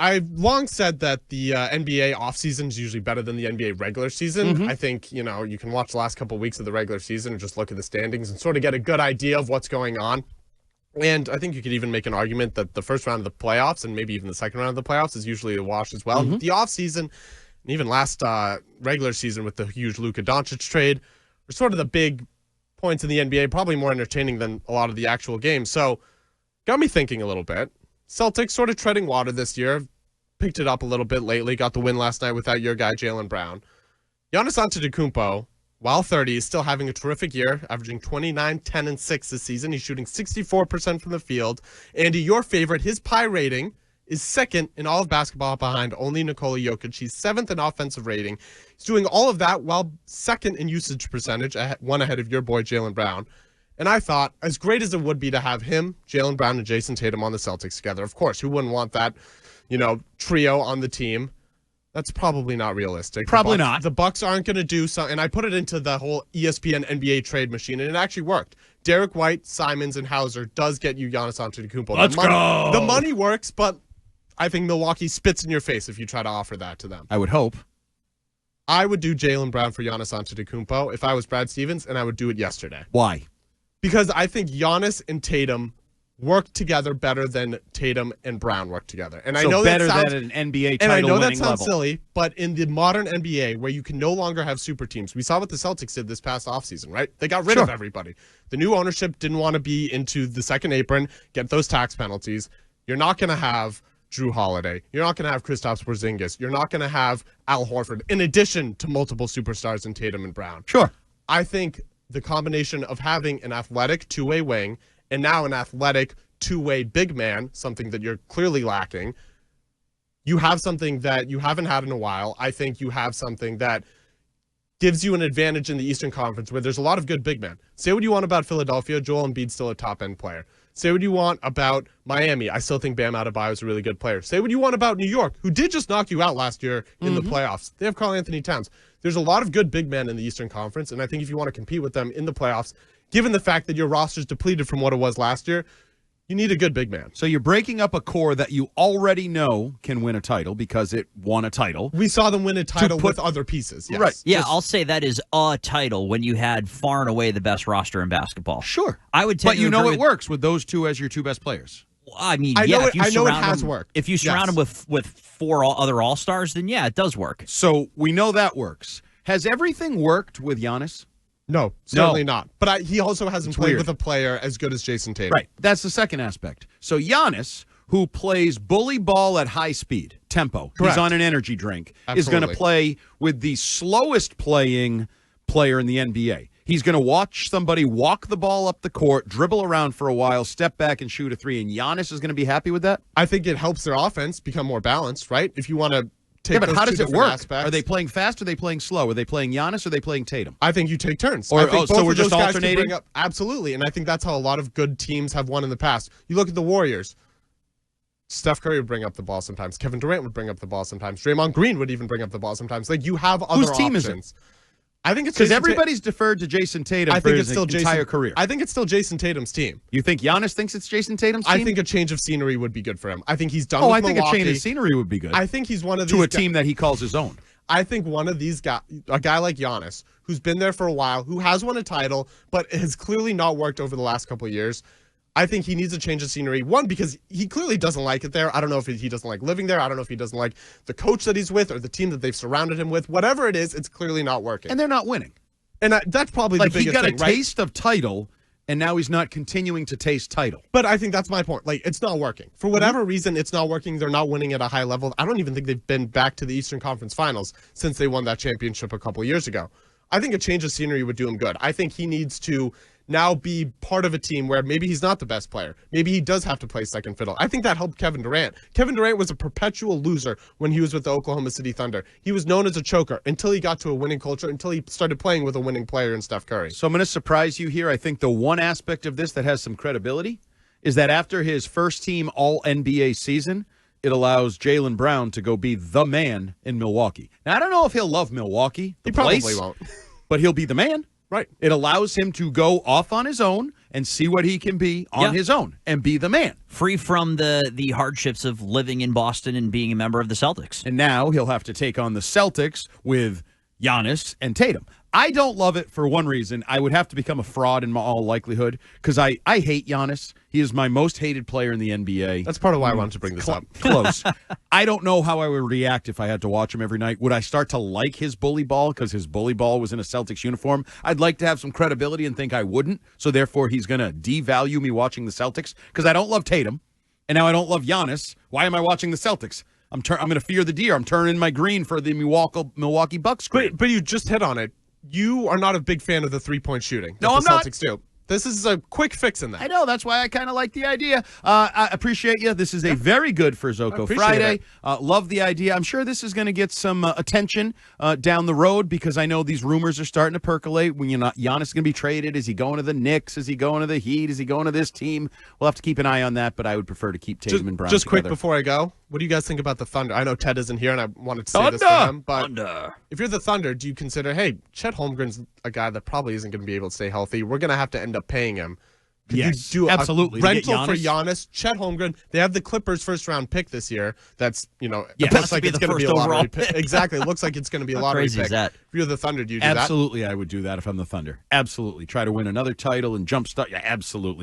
I've long said that the NBA offseason is usually better than the NBA regular season. I think, you can watch the last couple of weeks of the regular season and just look at the standings and sort of get a good idea of what's going on. And I think you could even make an argument that the first round of the playoffs and maybe even the second round of the playoffs is usually a wash as well. The offseason, and even last regular season with the huge Luka Doncic trade, are sort of the big points in the NBA, probably more entertaining than a lot of the actual games. So got me thinking a little bit. Celtics sort of treading water this year. Picked it up a little bit lately. Got the win last night without your guy, Jaylen Brown. Giannis Antetokounmpo, while 30, is still having a terrific year, averaging 29, 10, and 6 this season. He's shooting 64% from the field. Andy, your favorite, his PI rating is second in all of basketball behind only Nikola Jokic. He's 7th in offensive rating. He's doing all of that while second in usage percentage, one ahead of your boy, Jaylen Brown. And I thought, as great as it would be to have him, Jaylen Brown, and Jason Tatum on the Celtics together, of course, who wouldn't want that, trio on the team? That's probably not realistic. Probably not. The Bucks aren't going to do something. And I put it into the whole ESPN NBA trade machine, and it actually worked. Derek White, Simons, and Hauser does get you Giannis Antetokounmpo. Let's go. The money works, but I think Milwaukee spits in your face if you try to offer that to them. I would hope. I would do Jaylen Brown for Giannis Antetokounmpo if I was Brad Stevens, and I would do it yesterday. Why? Because I think Giannis and Tatum work together better than Tatum and Brown work together. And so I know better that sounds, than an NBA title and I know that winning sounds level. silly, but in the modern NBA where you can no longer have super teams, we saw what the Celtics did this past offseason, right? They got rid of everybody. The new ownership didn't want to be into the second apron, get those tax penalties. You're not going to have Drew Holiday. You're not going to have Kristaps Porzingis. You're not going to have Al Horford, in addition to multiple superstars in Tatum and Brown. Sure. I think the combination of having an athletic two-way wing and now an athletic two-way big man, something that you're clearly lacking, you have something that you haven't had in a while. I think you have something that gives you an advantage in the Eastern Conference where there's a lot of good big men. Say what you want about Philadelphia. Joel Embiid's still a top-end player. Say what you want about Miami. I still think Bam Adebayo is a really good player. Say what you want about New York, who did just knock you out last year in the playoffs. They have Karl Anthony Towns. There's a lot of good big men in the Eastern Conference, and I think if you want to compete with them in the playoffs, given the fact that your roster's depleted from what it was last year, you need a good big man. So you're breaking up a core that you already know can win a title because it won a title. We saw them win a title with other pieces. Yes. Right. Yeah, I'll say that is a title when you had far and away the best roster in basketball. Sure. I would But you know it works with those two as your two best players. I mean, I know it surround has them, worked. If you surround them with four other all-stars, then yeah, it does work. So we know that works. Has everything worked with Giannis? No, certainly not. But he also hasn't played weird. with a player as good as Jason Tatum. Right. That's the second aspect. So Giannis, who plays bully ball at high speed, tempo, Correct. he's on an energy drink, is Absolutely. going to play with the slowest playing player in the NBA. He's going to watch somebody walk the ball up the court, dribble around for a while, step back and shoot a three, and Giannis is going to be happy with that? I think it helps their offense become more balanced, right? If you want to take Yeah, but those how two does it different work? aspects. Are they playing fast or are they playing slow? Are they playing Giannis or are they playing Tatum? I think you take turns. Or- I think so both we're of those just guys can alternating? bring up, absolutely, and I think that's how a lot of good teams have won in the past. You look at the Warriors. Steph Curry would bring up the ball sometimes. Kevin Durant would bring up the ball sometimes. Draymond Green would even bring up the ball sometimes. Like, you have other Whose team options. is it? I think it's Because Jason everybody's deferred to Jason Tatum I for think his it's still entire Jason, career. I think it's still Jason Tatum's team. You think Giannis thinks it's Jason Tatum's team? I think a change of scenery would be good for him. I think he's done Oh, with I think Milwaukee. a change of scenery would be good. I think he's one of these to a team that he calls his own. I think one of these guys, a guy like Giannis, who's been there for a while, who has won a title, but has clearly not worked over the last couple of years, I think he needs a change of scenery. One, because he clearly doesn't like it there. I don't know if he doesn't like living there. I don't know if he doesn't like the coach that he's with or the team that they've surrounded him with. Whatever it is, it's clearly not working. And they're not winning. And that's probably Like, the he biggest got thing, a right? taste of title, and now he's not continuing to taste title. But I think that's my point. Like, it's not working. For whatever reason, it's not working. They're not winning at a high level. I don't even think they've been back to the Eastern Conference Finals since they won that championship a couple of years ago. I think a change of scenery would do him good. I think he needs to now be part of a team where maybe he's not the best player. Maybe he does have to play second fiddle. I think that helped Kevin Durant. Kevin Durant was a perpetual loser when he was with the Oklahoma City Thunder. He was known as a choker until he got to a winning culture, until he started playing with a winning player in Steph Curry. So I'm going to surprise you here. I think the one aspect of this that has some credibility is that after his first team All-NBA season, it allows Jaylen Brown to go be the man in Milwaukee. Now, I don't know if he'll love Milwaukee, the He probably place, won't. but he'll be the man. Right. It allows him to go off on his own and see what he can be on his own and be the man. Free from the hardships of living in Boston and being a member of the Celtics. And now he'll have to take on the Celtics with Giannis and Tatum. I don't love it for one reason. I would have to become a fraud in all likelihood because I hate Giannis. He is my most hated player in the NBA. That's part of why I wanted to bring this up. Close. I don't know how I would react if I had to watch him every night. Would I start to like his bully ball because his bully ball was in a Celtics uniform? I'd like to have some credibility and think I wouldn't. So therefore, he's going to devalue me watching the Celtics because I don't love Tatum. And now I don't love Giannis. Why am I watching the Celtics? I'm going to fear the deer. I'm turning my green for the Milwaukee Bucks. But you just hit on it. You are not a big fan of the three-point shooting. No, I'm not. The Celtics do. This is a quick fix in that. I know. That's why I kind of like the idea. I appreciate you. This is a very good Ferzoco Friday. Love the idea. I'm sure this is going to get some attention down the road because I know these rumors are starting to percolate. When Giannis is going to be traded, is he going to the Knicks? Is he going to the Heat? Is he going to this team? We'll have to keep an eye on that, but I would prefer to keep Tatum and Brown Just together. quick before I go, what do you guys think about the Thunder? I know Ted isn't here, and I wanted to say this to him, but if you're the Thunder, do you consider, hey, Chet Holmgren's a guy that probably isn't going to be able to stay healthy. We're going to have to end up paying him. Yes, you do absolutely. A rental for Giannis, Chet Holmgren. They have the Clippers' first-round pick this year. That's it looks like it's going to be a lottery pick. Exactly, it looks like it's going to be a lottery pick. Is that? If you're the Thunder, do you do that? Absolutely, I would do that if I'm the Thunder. Absolutely, try to win another title and jumpstart. Yeah, absolutely.